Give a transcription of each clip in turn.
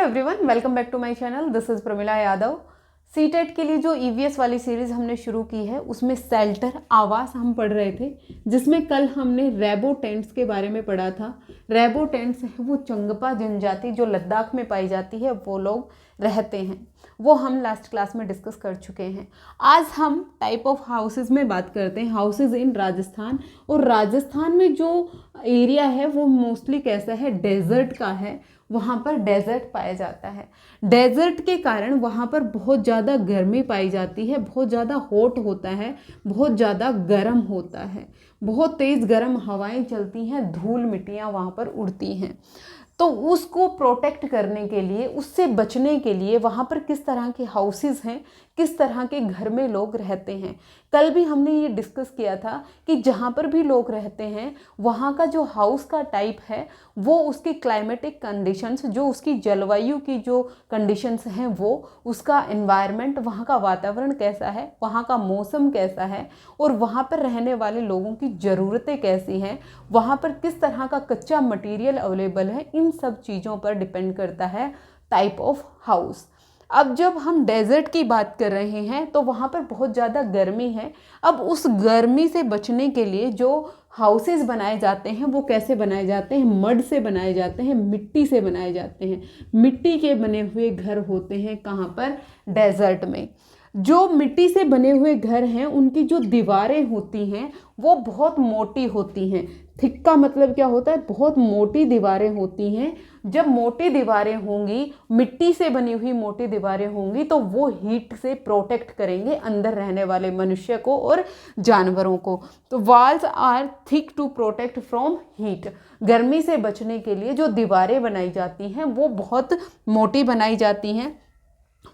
Hello everyone, welcome back to my channel. This is Pramila Yadav. CTET के लिए जो EVS वाली सीरीज़ हमने शुरू की है उसमें शेल्टर आवास हम पढ़ रहे थे, जिसमें कल हमने रेबो टेंट्स के बारे में पढ़ा था। रेबो टेंट्स है वो चंगपा जनजाति जो लद्दाख में पाई जाती है वो लोग रहते हैं, वो हम लास्ट क्लास में डिस्कस कर चुके हैं। आज हम टाइप ऑफ हाउसेज में बात करते हैं, हाउसेज इन राजस्थान। और राजस्थान में जो एरिया है वो मोस्टली कैसा है, डेजर्ट का है। वहाँ पर डेजर्ट पाया जाता है। डेजर्ट के कारण वहाँ पर बहुत ज़्यादा गर्मी पाई जाती है, बहुत ज़्यादा हॉट होता है, बहुत ज़्यादा गर्म होता है, बहुत तेज़ गर्म हवाएं चलती हैं, धूल मिट्टियाँ वहाँ पर उड़ती हैं। तो उसको प्रोटेक्ट करने के लिए, उससे बचने के लिए वहाँ पर किस तरह के हाउसेस हैं, किस तरह के घर में लोग रहते हैं। कल भी हमने ये डिस्कस किया था कि जहाँ पर भी लोग रहते हैं वहाँ का जो हाउस का टाइप है वो उसकी क्लाइमेटिक कंडीशंस, जो उसकी जलवायु की जो कंडीशंस हैं, वो उसका एनवायरनमेंट, वहाँ का वातावरण कैसा है, वहाँ का मौसम कैसा है और वहाँ पर रहने वाले लोगों की ज़रूरतें कैसी हैं, वहाँ पर किस तरह का कच्चा मटेरियल अवेलेबल है, इन सब चीज़ों पर डिपेंड करता है टाइप ऑफ हाउस। अब जब हम डेजर्ट की बात कर रहे हैं तो वहाँ पर बहुत ज़्यादा गर्मी है। अब उस गर्मी से बचने के लिए जो हाउसेस बनाए जाते हैं वो कैसे बनाए जाते हैं, मड से बनाए जाते हैं, मिट्टी से बनाए जाते हैं। मिट्टी के बने हुए घर होते हैं कहाँ पर, डेजर्ट में। जो मिट्टी से बने हुए घर हैं उनकी जो दीवारें होती हैं वो बहुत मोटी होती हैं। थिक का मतलब क्या होता है, बहुत मोटी दीवारें होती हैं। जब मोटी दीवारें होंगी, मिट्टी से बनी हुई मोटी दीवारें होंगी, तो वो हीट से प्रोटेक्ट करेंगे अंदर रहने वाले मनुष्य को और जानवरों को। तो walls are thick to protect from heat. गर्मी से बचने के लिए जो दीवारें बनाई जाती हैं वो बहुत मोटी बनाई जाती हैं।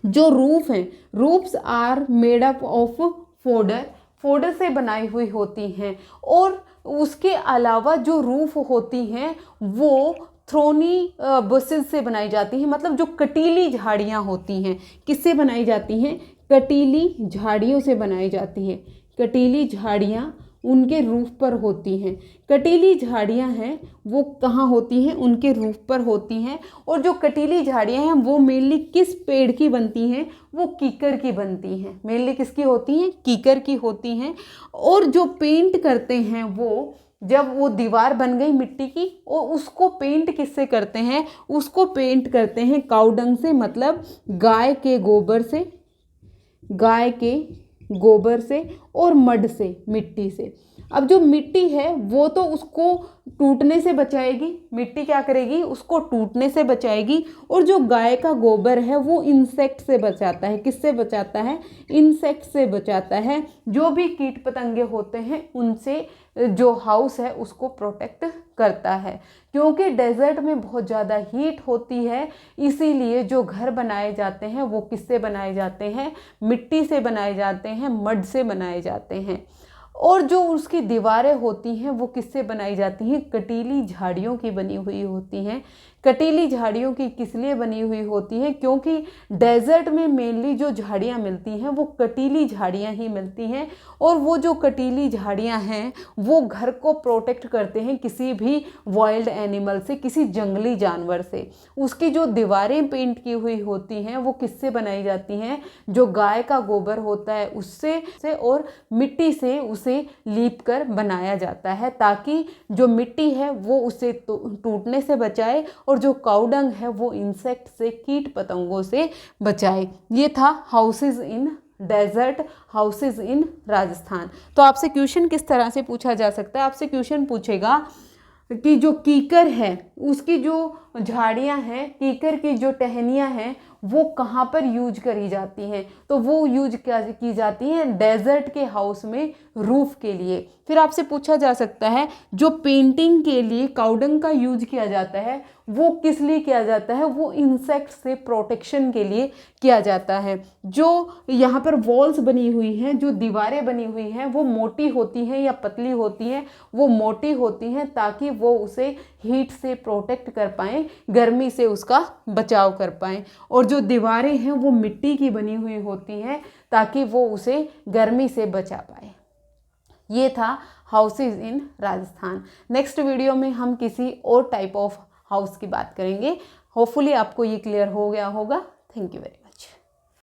जो रूफ हैं, roofs are made up of fodder, fodder से बनाई हुई होती हैं। और उसके अलावा जो रूफ होती हैं वो थ्रोनी बुशेस से बनाई जाती हैं, मतलब जो कटीली झाड़ियाँ होती हैं, किससे बनाई जाती हैं, कटीली झाड़ियों से बनाई जाती हैं। कटीली झाड़ियाँ उनके रूफ पर होती हैं। कटीली झाड़ियाँ हैं वो कहाँ होती हैं, उनके रूफ पर होती हैं। और जो कटीली झाड़ियाँ हैं वो मेनली किस पेड़ की बनती हैं, वो कीकर की बनती हैं। मेनली किसकी होती हैं, कीकर की होती हैं। और जो पेंट करते हैं वो, जब वो दीवार बन गई मिट्टी की, और उसको पेंट किससे करते हैं, उसको पेंट करते हैं काउडंग से, मतलब गाय के गोबर से, गाय के गोबर से और मड से, मिट्टी से। अब जो मिट्टी है वो तो उसको टूटने से बचाएगी, मिट्टी क्या करेगी, उसको टूटने से बचाएगी। और जो गाय का गोबर है वो इंसेक्ट से बचाता है, किससे बचाता है, इंसेक्ट से बचाता है। जो भी कीट पतंगे होते हैं उनसे जो हाउस है उसको प्रोटेक्ट करता है। क्योंकि डेजर्ट में बहुत ज़्यादा हीट होती है, इसीलिए जो घर बनाए जाते हैं वो किससे बनाए जाते हैं, मिट्टी से बनाए जाते हैं, मड से बनाए जाते हैं। और जो उसकी दीवारें होती हैं वो किससे बनाई जाती हैं, कटीली झाड़ियों की बनी हुई होती हैं। कटीली झाड़ियों की किस लिए बनी हुई होती है, क्योंकि डेजर्ट में मेनली जो झाड़ियाँ मिलती हैं वो कटीली झाड़ियाँ ही मिलती हैं। और वो जो कटीली झाड़ियाँ हैं वो घर को प्रोटेक्ट करते हैं किसी भी वाइल्ड एनिमल से, किसी जंगली जानवर से। उसकी जो दीवारें पेंट की हुई होती हैं वो किससे बनाई जाती हैं, जो गाय का गोबर होता है उससे और मिट्टी से उसे लीप कर बनाया जाता है, ताकि जो मिट्टी है वो उसे टूटने से बचाए और जो काउडंग है वो इंसेक्ट से, कीट पतंगों से बचाए। ये था houses in desert, houses in Rajasthan. तो आपसे क्वेश्चन किस तरह से पूछा जा सकता है, आपसे क्वेश्चन पूछेगा कि जो कीकर है उसकी जो झाड़ियां हैं, कीकर की जो टहनियां हैं वो कहाँ पर यूज करी जाती हैं, तो वो यूज की जाती हैं डेजर्ट के हाउस में, रूफ के लिए। फिर आपसे पूछा जा सकता है जो पेंटिंग के लिए काउडंग का यूज किया जाता है वो किस लिए किया जाता है, वो इंसेक्ट से प्रोटेक्शन के लिए किया जाता है। जो यहाँ पर वॉल्स बनी हुई हैं, जो दीवारें बनी हुई हैं वो मोटी होती हैं या पतली होती हैं, वो मोटी होती हैं ताकि वो उसे हीट से प्रोटेक्ट कर पाएँ, गर्मी से उसका बचाव कर पाएँ। और जो दीवारें हैं वो मिट्टी की बनी हुई होती हैं ताकि वो उसे गर्मी से बचा पाए। ये था houses in Rajasthan. Next video में हम किसी और टाइप ऑफ हाउस की बात करेंगे। होपफुली आपको ये क्लियर हो गया होगा। Thank you very much.